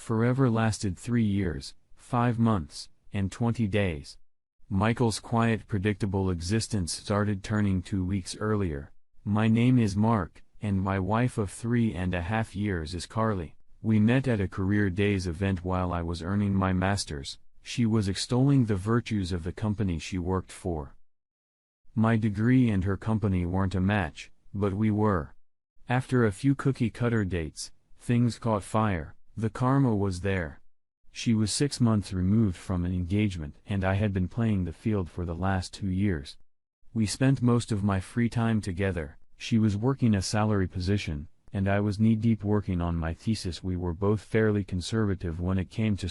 Forever lasted 3 years, 5 months, and 20 days. Michael's quiet, predictable existence started turning 2 weeks earlier. My name is Mark, and my wife of 3.5 years is Carly. We met at a Career Days event while I was earning my master's. She was extolling the virtues of the company she worked for. My degree and her company weren't a match, but we were. After a few cookie-cutter dates, things caught fire. The karma was there. She was 6 months removed from an engagement, and I had been playing the field for the last 2 years. We spent most of my free time together. She was working a salary position, and I was knee-deep working on my thesis. We were both fairly conservative when it came to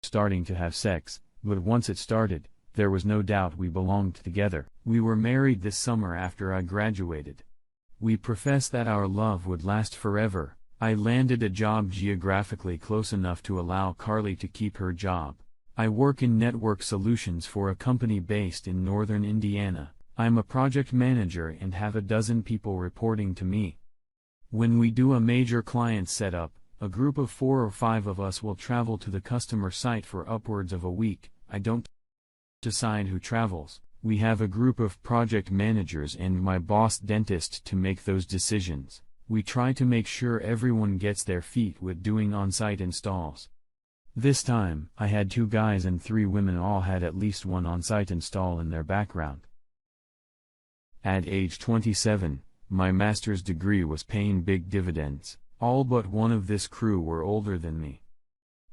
starting to have sex, but once it started, there was no doubt we belonged together. We were married this summer after I graduated. We professed that our love would last forever. I landed a job geographically close enough to allow Carly to keep her job. I work in network solutions for a company based in northern Indiana. I'm a project manager and have a dozen people reporting to me. When we do a major client setup, a group of 4 or 5 of us will travel to the customer site for upwards of a week. I don't decide who travels. We have a group of project managers and my boss dentist to make those decisions. We try to make sure everyone gets their feet wet doing on-site installs. This time, I had 2 guys and 3 women, all had at least one on-site install in their background. At age 27, my master's degree was paying big dividends. All but one of this crew were older than me.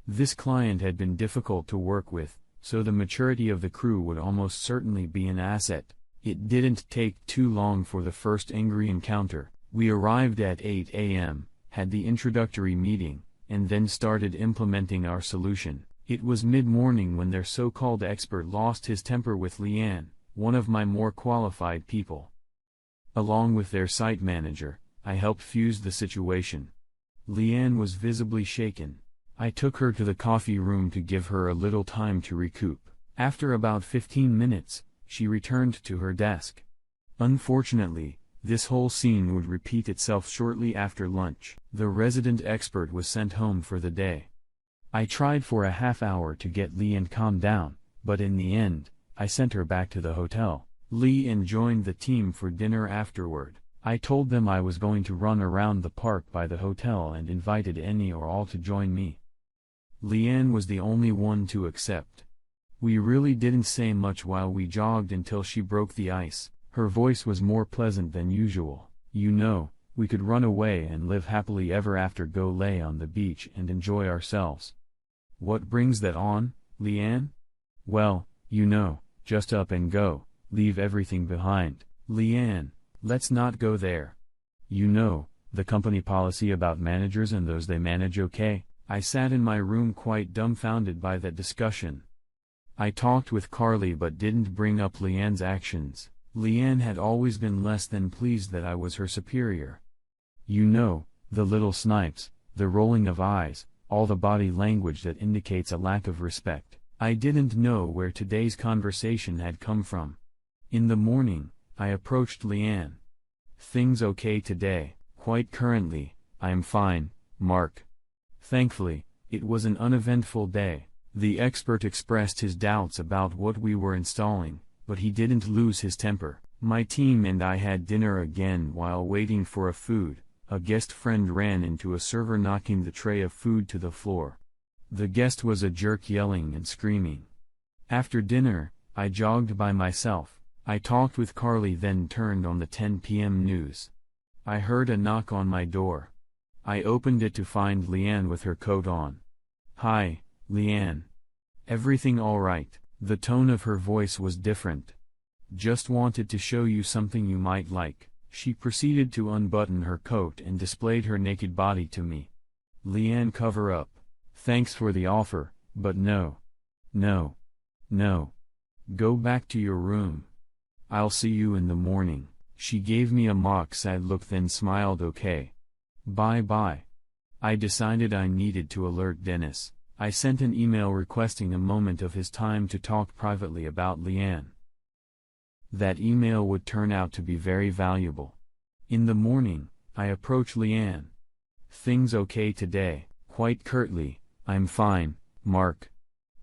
This client had been difficult to work with, so the maturity of the crew would almost certainly be an asset. It didn't take too long for the first angry encounter. We arrived at 8 a.m., had the introductory meeting, and then started implementing our solution. It was mid-morning when their so-called expert lost his temper with Leanne, one of my more qualified people. Along with their site manager, I helped fuse the situation. Leanne was visibly shaken. I took her to the coffee room to give her a little time to recoup. After about 15 minutes, she returned to her desk. Unfortunately, this whole scene would repeat itself shortly after lunch. The resident expert was sent home for the day. I tried for a half hour to get Leanne calmed down, but in the end, I sent her back to the hotel. Leanne joined the team for dinner afterward. I told them I was going to run around the park by the hotel and invited any or all to join me. Leanne was the only one to accept. We really didn't say much while we jogged until she broke the ice. Her voice was more pleasant than usual. You know, we could run away and live happily ever after, go lay on the beach and enjoy ourselves. What brings that on, Leanne? Well, you know, just up and go, leave everything behind. Leanne, let's not go there. You know, the company policy about managers and those they manage, okay? I sat in my room quite dumbfounded by that discussion. I talked with Carly but didn't bring up Leanne's actions. Leanne had always been less than pleased that I was her superior. You know, the little snipes, the rolling of eyes, all the body language that indicates a lack of respect. I didn't know where today's conversation had come from. In the morning, I approached Leanne. Things okay today? Quite currently, I am fine, Mark. Thankfully, it was an uneventful day. The expert expressed his doubts about what we were installing, but he didn't lose his temper. My team and I had dinner again. While waiting for a food, a guest friend ran into a server, knocking the tray of food to the floor. The guest was a jerk, yelling and screaming. After dinner, I jogged by myself. I talked with Carly, then turned on the 10 p.m. news. I heard a knock on my door. I opened it to find Leanne with her coat on. Hi, Leanne. Everything all right? The tone of her voice was different. Just wanted to show you something you might like. She proceeded to unbutton her coat and displayed her naked body to me. Leanne, cover up. Thanks for the offer, but no. No. No. Go back to your room. I'll see you in the morning. She gave me a mock sad look, then smiled. Okay. Bye-bye. I decided I needed to alert Dennis. I sent an email requesting a moment of his time to talk privately about Leanne. That email would turn out to be very valuable. In the morning, I approached Leanne. Things okay today? quite curtly, "I'm fine, Mark.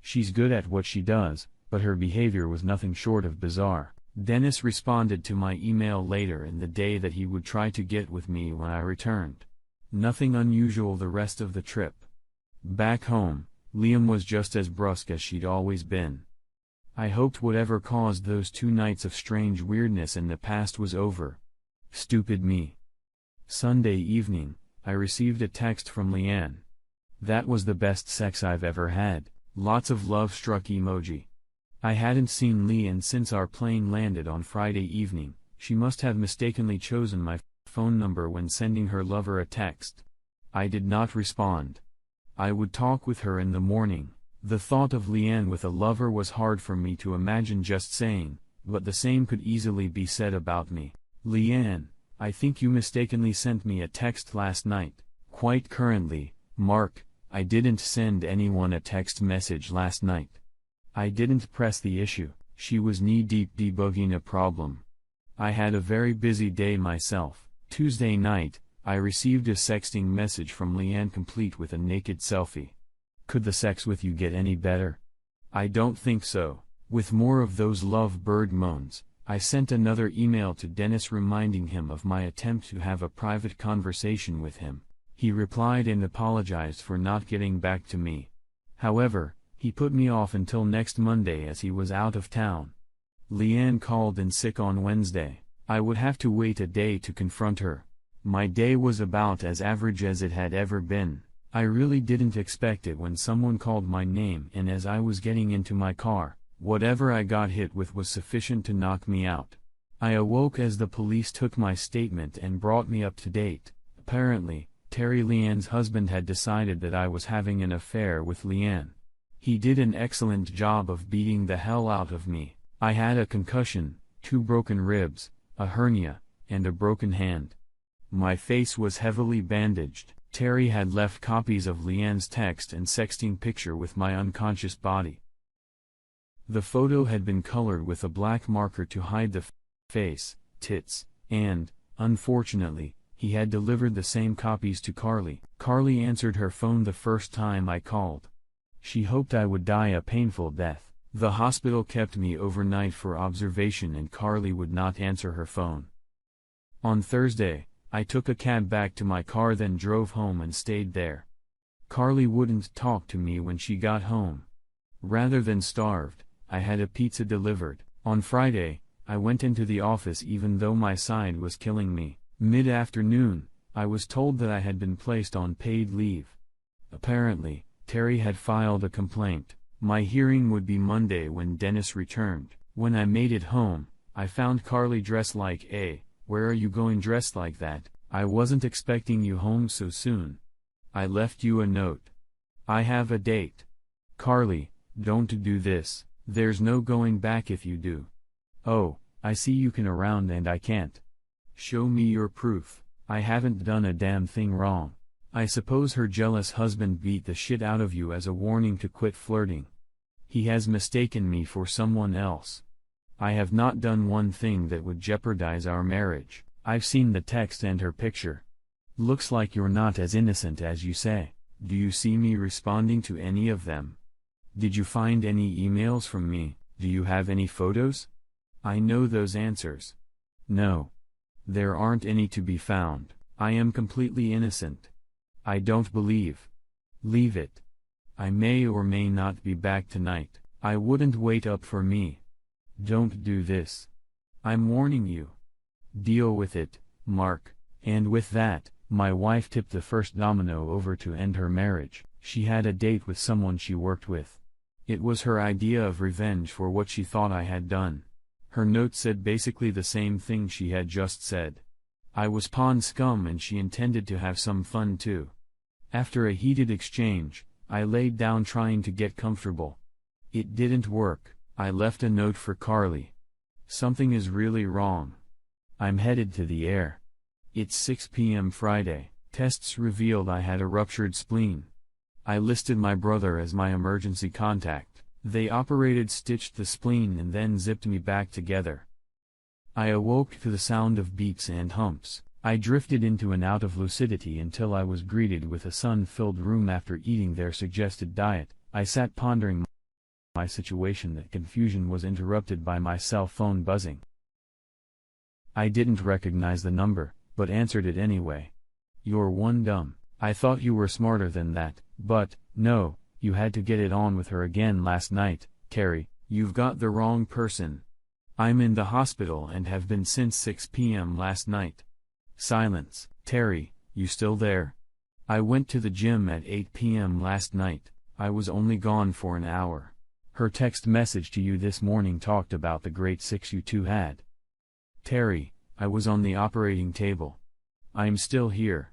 She's good at what she does, but her behavior was nothing short of bizarre." Dennis responded to my email later in the day that he would try to get with me when I returned. Nothing unusual the rest of the trip. Back home, Liam was just as brusque as she'd always been. I hoped whatever caused those 2 nights of strange weirdness in the past was over. Stupid me. Sunday evening, I received a text from Leanne. "That was the best sex I've ever had, lots of love-struck emoji." I hadn't seen Leanne since our plane landed on Friday evening. She must have mistakenly chosen my phone number when sending her lover a text. I did not respond. I would talk with her in the morning. The thought of Leanne with a lover was hard for me to imagine just saying, but the same could easily be said about me. "Leanne, I think you mistakenly sent me a text last night." Quite currently, Mark, I didn't send anyone a text message last night. I didn't press the issue. She was knee-deep debugging a problem. I had a very busy day myself. Tuesday night, I received a sexting message from Leanne complete with a naked selfie. "Could the sex with you get any better?" I don't think so. With more of those love-bird moans, I sent another email to Dennis reminding him of my attempt to have a private conversation with him. He replied and apologized for not getting back to me. However, he put me off until next Monday as he was out of town. Leanne called in sick on Wednesday. I would have to wait a day to confront her. My day was about as average as it had ever been. I really didn't expect it when someone called my name, and as I was getting into my car, whatever I got hit with was sufficient to knock me out. I awoke as the police took my statement and brought me up to date. Apparently, Terry, Leanne's husband, had decided that I was having an affair with Leanne. He did an excellent job of beating the hell out of me. I had a concussion, 2 broken ribs, a hernia, and a broken hand. My face was heavily bandaged. Terry had left copies of Leanne's text and sexting picture with my unconscious body. The photo had been colored with a black marker to hide the face, tits, and, unfortunately, he had delivered the same copies to Carly. Carly answered her phone the first time I called. She hoped I would die a painful death. The hospital kept me overnight for observation and Carly would not answer her phone. On Thursday, I took a cab back to my car, then drove home and stayed there. Carly wouldn't talk to me when she got home. Rather than starved, I had a pizza delivered. On Friday, I went into the office even though my side was killing me. Mid-afternoon, I was told that I had been placed on paid leave. Apparently, Terry had filed a complaint. My hearing would be Monday when Dennis returned. When I made it home, I found Carly dressed like a, "Where are you going dressed like that? I wasn't expecting you home so soon. I left you a note. I have a date." "Carly, don't do this. There's no going back if you do." "Oh, I see you can around and I can't." "Show me your proof." "I haven't done a damn thing wrong." "I suppose her jealous husband beat the shit out of you as a warning to quit flirting. He has mistaken me for someone else. I have not done one thing that would jeopardize our marriage." "I've seen the text and her picture. Looks like you're not as innocent as you say." "Do you see me responding to any of them? Did you find any emails from me? Do you have any photos?" "I know those answers." "No. There aren't any to be found. I am completely innocent." "I don't believe." "Leave it. I may or may not be back tonight. I wouldn't wait up for me. Don't do this. I'm warning you. Deal with it, Mark." And with that, my wife tipped the first domino over to end her marriage. She had a date with someone she worked with. It was her idea of revenge for what she thought I had done. Her note said basically the same thing she had just said. I was pond scum and she intended to have some fun too. After a heated exchange, I laid down trying to get comfortable. It didn't work. I left a note for Carly. "Something is really wrong. I'm headed to the air." It's 6 p.m. Friday. Tests revealed I had a ruptured spleen. I listed my brother as my emergency contact. They stitched the spleen and then zipped me back together. I awoke to the sound of beeps and humps. I drifted into and out of lucidity until I was greeted with a sun-filled room after eating their suggested diet. I sat pondering my situation. That confusion was interrupted by my cell phone buzzing. I didn't recognize the number, but answered it anyway. You're one dumb. I thought you were smarter than that, but, no, you had to get it on with her again last night, Terry. You've got the wrong person. I'm in the hospital and have been since 6 p.m. last night. Silence. Terry, you still there? I went to the gym at 8 p.m. last night. I was only gone for an hour. Her text message to you this morning talked about the great 6 you two had. Terry, I was on the operating table. I'm still here.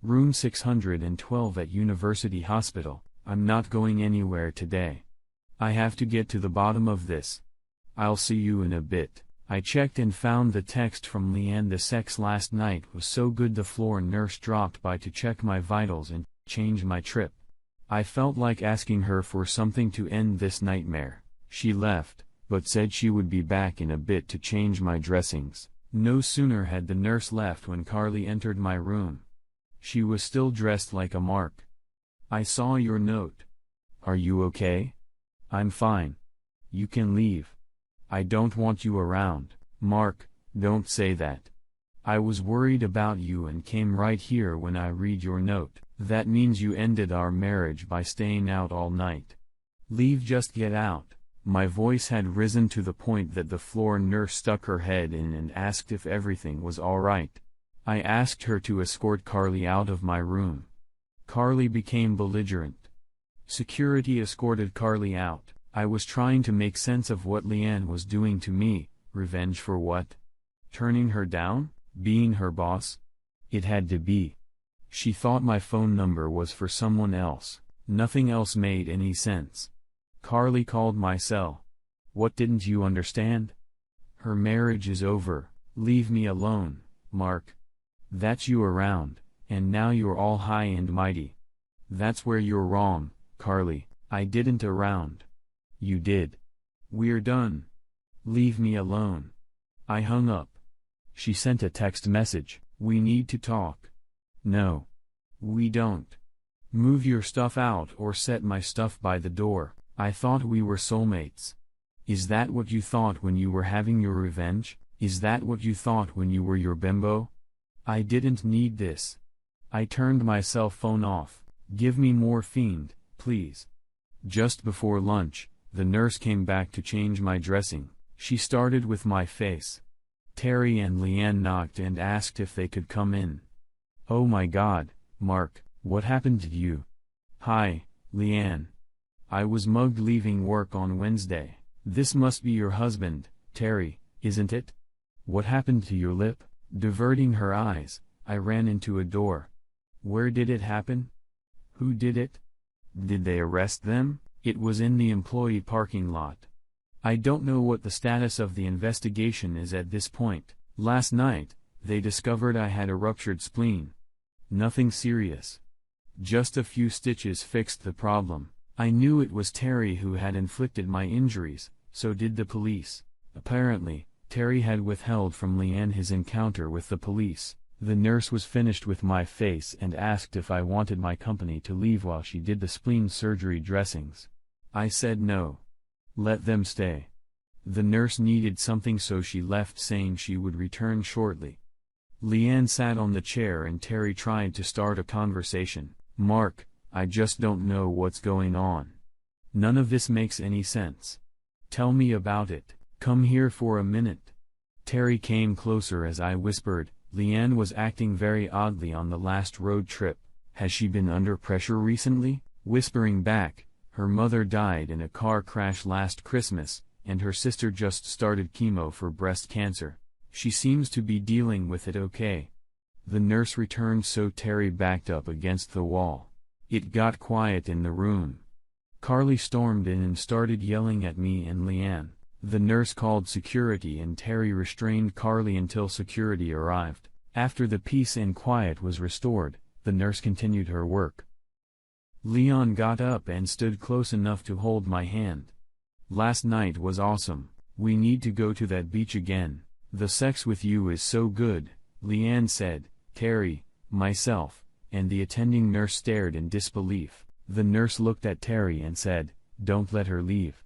Room 612 at University Hospital. I'm not going anywhere today. I have to get to the bottom of this. I'll see you in a bit. I checked and found the text from Leanne. The sex last night was so good the floor nurse dropped by to check my vitals and change my trip. I felt like asking her for something to end this nightmare. She left, but said she would be back in a bit to change my dressings. No sooner had the nurse left when Carly entered my room. She was still dressed like a mark. I saw your note. Are you okay? I'm fine. You can leave. I don't want you around. Mark, don't say that. I was worried about you and came right here when I read your note. That means you ended our marriage by staying out all night. Leave, just get out. My voice had risen to the point that the floor nurse stuck her head in and asked if everything was all right. I asked her to escort Carly out of my room. Carly became belligerent. Security escorted Carly out. I was trying to make sense of what Leanne was doing to me. Revenge for what? Turning her down? Being her boss? It had to be. She thought my phone number was for someone else. Nothing else made any sense. Carly called my cell. What didn't you understand? Her marriage is over. Leave me alone, Mark. That's you around, and now you're all high and mighty. That's where you're wrong, Carly. I didn't around. You did. We're done. Leave me alone. I hung up. She sent a text message. We need to talk. No. We don't. Move your stuff out or set my stuff by the door. I thought we were soulmates. Is that what you thought when you were having your revenge? Is that what you thought when you were your bimbo? I didn't need this. I turned my cell phone off. Give me morphine, please. Just before lunch, the nurse came back to change my dressing. She started with my face. Terry and Leanne knocked and asked if they could come in. Oh my God, Mark, what happened to you? Hi, Leanne. I was mugged leaving work on Wednesday. This must be your husband, Terry, isn't it? What happened to your lip? Diverting her eyes, I ran into a door. Where did it happen? Who did it? Did they arrest them? It was in the employee parking lot. I don't know what the status of the investigation is at this point. Last night, they discovered I had a ruptured spleen. Nothing serious. Just a few stitches fixed the problem. I knew it was Terry who had inflicted my injuries, so did the police. Apparently, Terry had withheld from Leanne his encounter with the police. The nurse was finished with my face and asked if I wanted my company to leave while she did the spleen surgery dressings. I said no. Let them stay. The nurse needed something, so she left saying she would return shortly. Leanne sat on the chair and Terry tried to start a conversation. Mark, I just don't know what's going on. None of this makes any sense. Tell me about it. Come here for a minute. Terry came closer as I whispered. Leanne was acting very oddly on the last road trip. Has she been under pressure recently? Whispering back, her mother died in a car crash last Christmas, and her sister just started chemo for breast cancer. She seems to be dealing with it okay. The nurse returned, so Terry backed up against the wall. It got quiet in the room. Carly stormed in and started yelling at me and Leanne. The nurse called security and Terry restrained Carly until security arrived. After the peace and quiet was restored, the nurse continued her work. Leon got up and stood close enough to hold my hand. Last night was awesome. We need to go to that beach again. The sex with you is so good, Leanne said. Terry, myself, and the attending nurse stared in disbelief. The nurse looked at Terry and said, "Don't let her leave."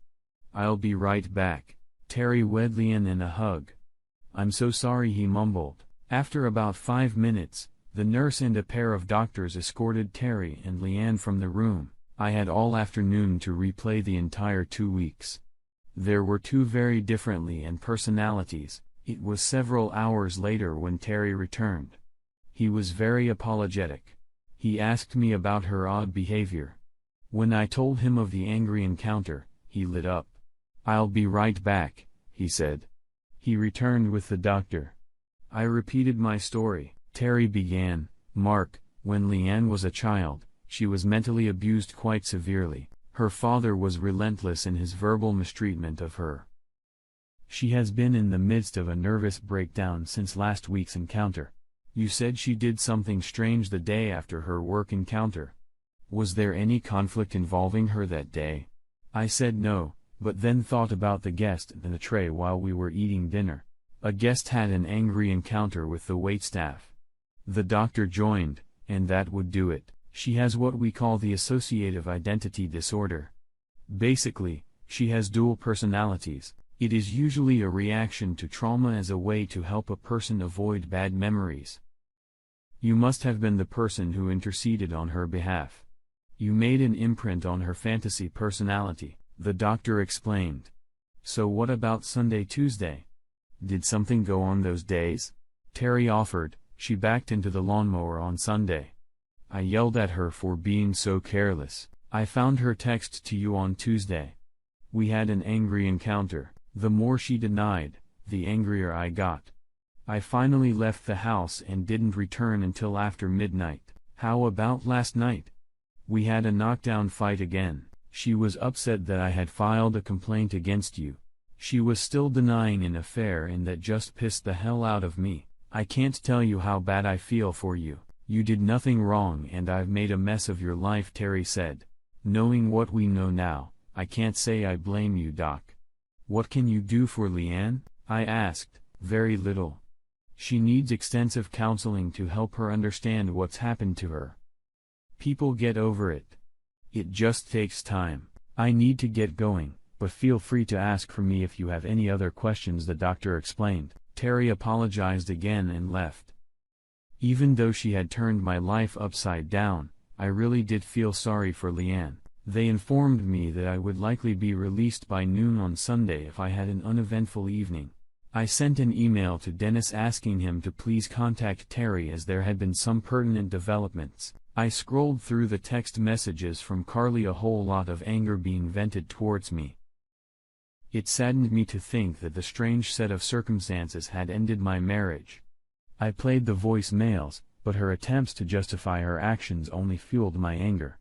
"I'll be right back." Terry wed Leanne in a hug. "I'm so sorry," he mumbled. After about 5 minutes, the nurse and a pair of doctors escorted Terry and Leanne from the room. I had all afternoon to replay the entire 2 weeks. There were two very different Leanne personalities. It was several hours later when Terry returned. He was very apologetic. He asked me about her odd behavior. When I told him of the angry encounter, he lit up. "I'll be right back," he said. He returned with the doctor. I repeated my story. Terry began, "Mark, when Leanne was a child, she was mentally abused quite severely. Her father was relentless in his verbal mistreatment of her. She has been in the midst of a nervous breakdown since last week's encounter. You said she did something strange the day after her work encounter. Was there any conflict involving her that day?" I said no, but then thought about the guest and the tray while we were eating dinner. A guest had an angry encounter with the waitstaff. The doctor joined, and that would do it. She has what we call the associative identity disorder. Basically, she has dual personalities. It is usually a reaction to trauma as a way to help a person avoid bad memories. You must have been the person who interceded on her behalf. You made an imprint on her fantasy personality, the doctor explained. So what about Sunday, Tuesday? Did something go on those days? Terry offered. She backed into the lawnmower on Sunday. I yelled at her for being so careless. I found her text to you on Tuesday. We had an angry encounter. The more she denied, the angrier I got. I finally left the house and didn't return until after midnight. How about last night? We had a knockdown fight again. She was upset that I had filed a complaint against you. She was still denying an affair, and that just pissed the hell out of me. I can't tell you how bad I feel for you. You did nothing wrong and I've made a mess of your life, Terry said. Knowing what we know now, I can't say I blame you, Doc. What can you do for Leanne? I asked. Very little. She needs extensive counseling to help her understand what's happened to her. People get over it. It just takes time. I need to get going, but feel free to ask for me if you have any other questions, the doctor explained. Terry apologized again and left. Even though she had turned my life upside down, I really did feel sorry for Leanne. They informed me that I would likely be released by noon on Sunday if I had an uneventful evening. I sent an email to Dennis asking him to please contact Terry as there had been some pertinent developments. I scrolled through the text messages from Carly, a whole lot of anger being vented towards me. It saddened me to think that the strange set of circumstances had ended my marriage. I played the voicemails, but her attempts to justify her actions only fueled my anger.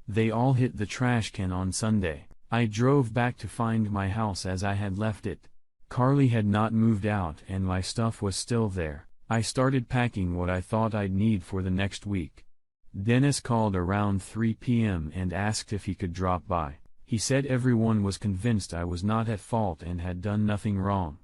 They all hit the trash can on Sunday. I drove back to find my house as I had left it. Carly had not moved out and my stuff was still there. I started packing what I thought I'd need for the next week. Dennis called around 3 p.m. and asked if he could drop by. He said everyone was convinced I was not at fault and had done nothing wrong.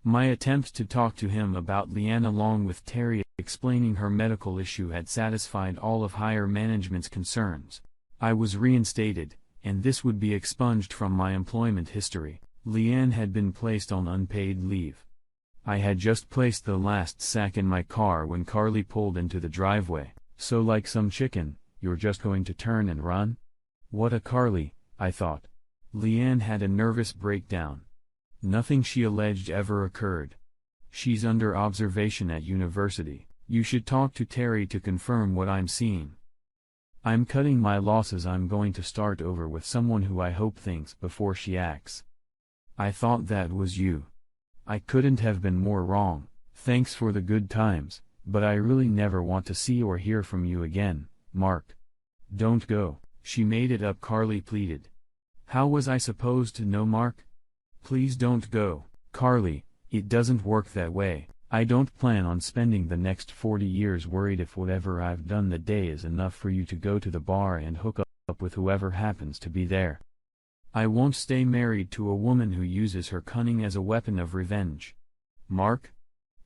My attempt to talk to him about Leanne along with Terry explaining her medical issue had satisfied all of higher management's concerns. I was reinstated, and this would be expunged from my employment history. Leanne had been placed on unpaid leave. I had just placed the last sack in my car when Carly pulled into the driveway. So like some chicken, you're just going to turn and run? What a Carly, I thought. Leanne had a nervous breakdown. Nothing she alleged ever occurred. She's under observation at university. You should talk to Terry to confirm what I'm seeing. I'm cutting my losses. I'm going to start over with someone who I hope thinks before she acts. I thought that was you. I couldn't have been more wrong. Thanks for the good times, but I really never want to see or hear from you again, Mark. Don't go. She made it up, Carly pleaded. How was I supposed to know, Mark? Please don't go. Carly, it doesn't work that way. I don't plan on spending the next 40 years worried if whatever I've done that day is enough for you to go to the bar and hook up with whoever happens to be there. I won't stay married to a woman who uses her cunning as a weapon of revenge. Mark?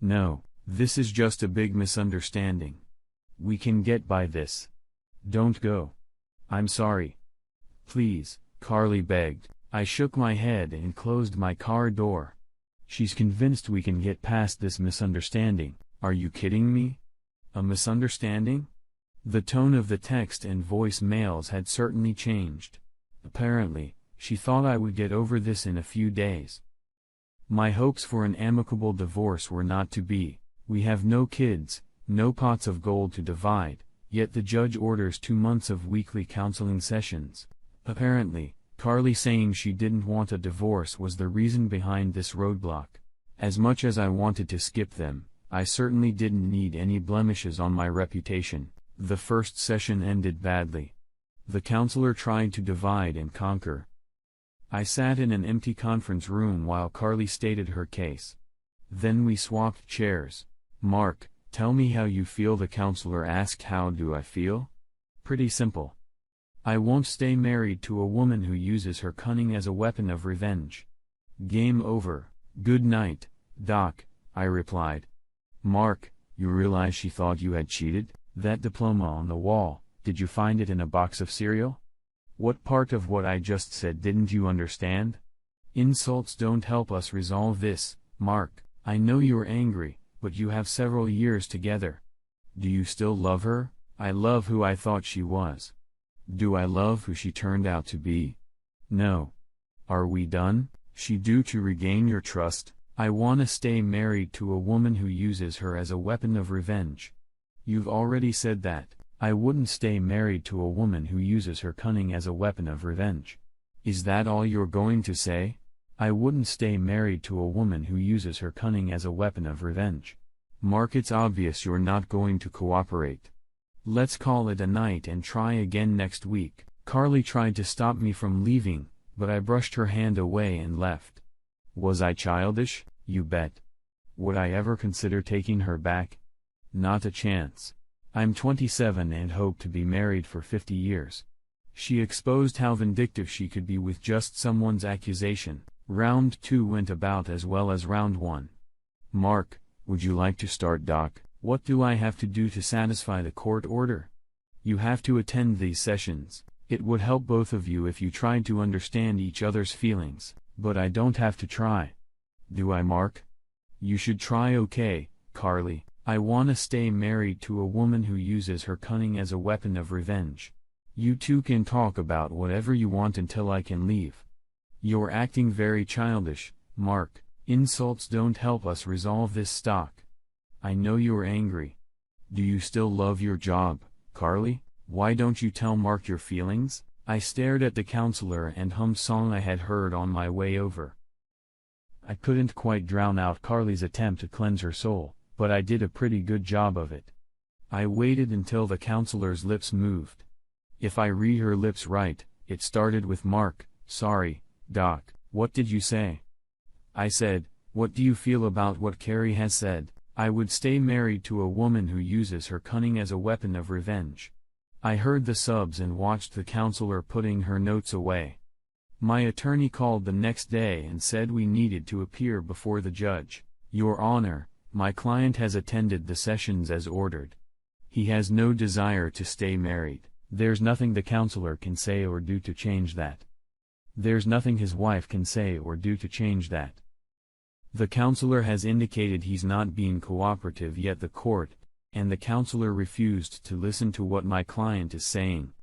No, This is just a big misunderstanding. We can get by this. Don't go. I'm sorry. Please, Carly begged. I shook my head and closed my car door. She's convinced we can get past this misunderstanding. Are you kidding me? A misunderstanding? The tone of the text and voice mails had certainly changed. Apparently, she thought I would get over this in a few days. My hopes for an amicable divorce were not to be. We have no kids, no pots of gold to divide, yet the judge orders 2 months of weekly counseling sessions. Apparently, Carly saying she didn't want a divorce was the reason behind this roadblock. As much as I wanted to skip them, I certainly didn't need any blemishes on my reputation. The first session ended badly. The counselor tried to divide and conquer. I sat in an empty conference room while Carly stated her case. Then we swapped chairs. Mark, tell me how you feel, the counselor asked. How do I feel? Pretty simple. I won't stay married to a woman who uses her cunning as a weapon of revenge. Game over. Good night, Doc, I replied. Mark, you realize she thought you had cheated? That diploma on the wall, did you find it in a box of cereal? What part of what I just said didn't you understand? Insults don't help us resolve this, Mark. I know you're angry, but you have several years together. Do you still love her? I love who I thought she was. Do I love who she turned out to be? No. Are we done? She due to regain your trust? I wanna stay married to a woman who uses her as a weapon of revenge. You've already said that. I wouldn't stay married to a woman who uses her cunning as a weapon of revenge. Is that all you're going to say? I wouldn't stay married to a woman who uses her cunning as a weapon of revenge. Mark, it's obvious you're not going to cooperate. Let's call it a night and try again next week. Carly tried to stop me from leaving, but I brushed her hand away and left. Was I childish? You bet. Would I ever consider taking her back? Not a chance. I'm 27 and hope to be married for 50 years. She exposed how vindictive she could be with just someone's accusation. Round 2 went about as well as round 1. Mark, would you like to start, Doc? What do I have to do to satisfy the court order? You have to attend these sessions. It would help both of you if you tried to understand each other's feelings, but I don't have to try. Do I, Mark? You should try, okay, Carly. I wanna stay married to a woman who uses her cunning as a weapon of revenge. You two can talk about whatever you want until I can leave. You're acting very childish, Mark. Insults don't help us resolve this stock. I know you're angry. Do you still love your job, Carly? Why don't you tell Mark your feelings? I stared at the counselor and hummed song I had heard on my way over. I couldn't quite drown out Carly's attempt to cleanse her soul, but I did a pretty good job of it. I waited until the counselor's lips moved. If I read her lips right, it started with Mark. Sorry, Doc, what did you say? I said, what do you feel about what Carrie has said? I would stay married to a woman who uses her cunning as a weapon of revenge. I heard the subs and watched the counselor putting her notes away. My attorney called the next day and said we needed to appear before the judge. Your Honor, my client has attended the sessions as ordered. He has no desire to stay married. There's nothing the counselor can say or do to change that. There's nothing his wife can say or do to change that. The counselor has indicated he's not being cooperative, yet the court and the counselor refused to listen to what my client is saying.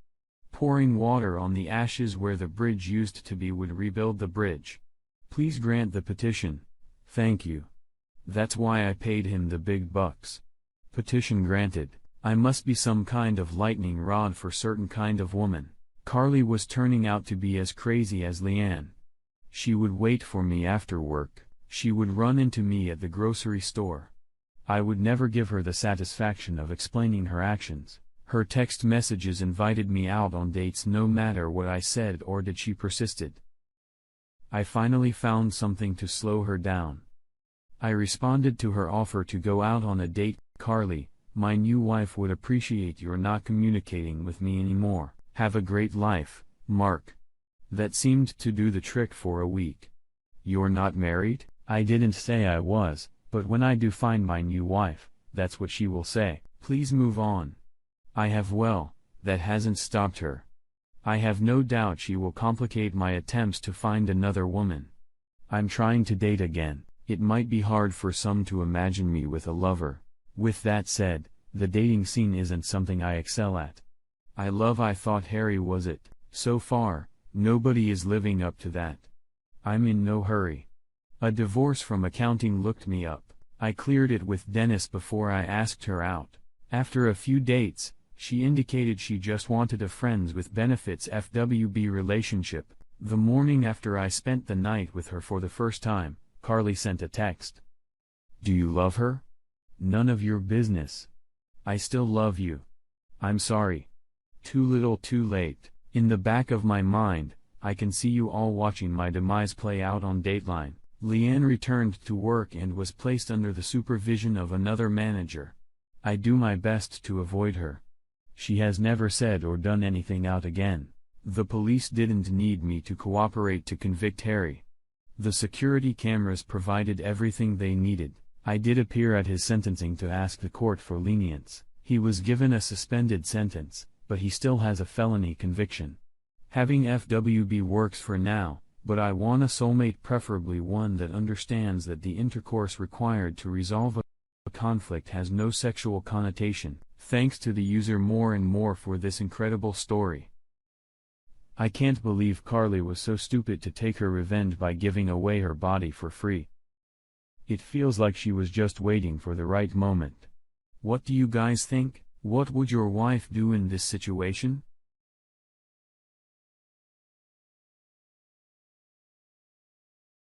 Pouring water on the ashes where the bridge used to be would rebuild the bridge. Please grant the petition. Thank you. That's why I paid him the big bucks. Petition granted. I must be some kind of lightning rod for certain kind of woman. Carly was turning out to be as crazy as Leanne. She would wait for me after work. She would run into me at the grocery store. I would never give her the satisfaction of explaining her actions. Her text messages invited me out on dates no matter what I said or did. She persisted. I finally found something to slow her down. I responded to her offer to go out on a date. Carly, my new wife would appreciate your not communicating with me anymore. Have a great life, Mark. That seemed to do the trick for a week. You're not married? I didn't say I was, But when I do find my new wife, that's what she will say, please move on. That hasn't stopped her. I have no doubt she will complicate my attempts to find another woman. I'm trying to date again. It might be hard for some to imagine me with a lover. With that said, the dating scene isn't something I excel at. I thought Harry was it. So far, nobody is living up to that. I'm in no hurry. A divorce from accounting looked me up. I cleared it with Dennis before I asked her out. After a few dates, she indicated she just wanted a friends with benefits FWB relationship. The morning after I spent the night with her for the first time, Carly sent a text. Do you love her? None of your business. I still love you. I'm sorry. Too little too late. In the back of my mind, I can see you all watching my demise play out on Dateline. Leanne returned to work and was placed under the supervision of another manager. I do my best to avoid her. She has never said or done anything out again. The police didn't need me to cooperate to convict Harry. The security cameras provided everything they needed. I did appear at his sentencing to ask the court for lenience. He was given a suspended sentence, but he still has a felony conviction. Having FWB works for now, but I want a soulmate, preferably one that understands that the intercourse required to resolve a conflict has no sexual connotation. Thanks to the user more and more for this incredible story. I can't believe Carly was so stupid to take her revenge by giving away her body for free. It feels like she was just waiting for the right moment. What do you guys think? What would your wife do in this situation?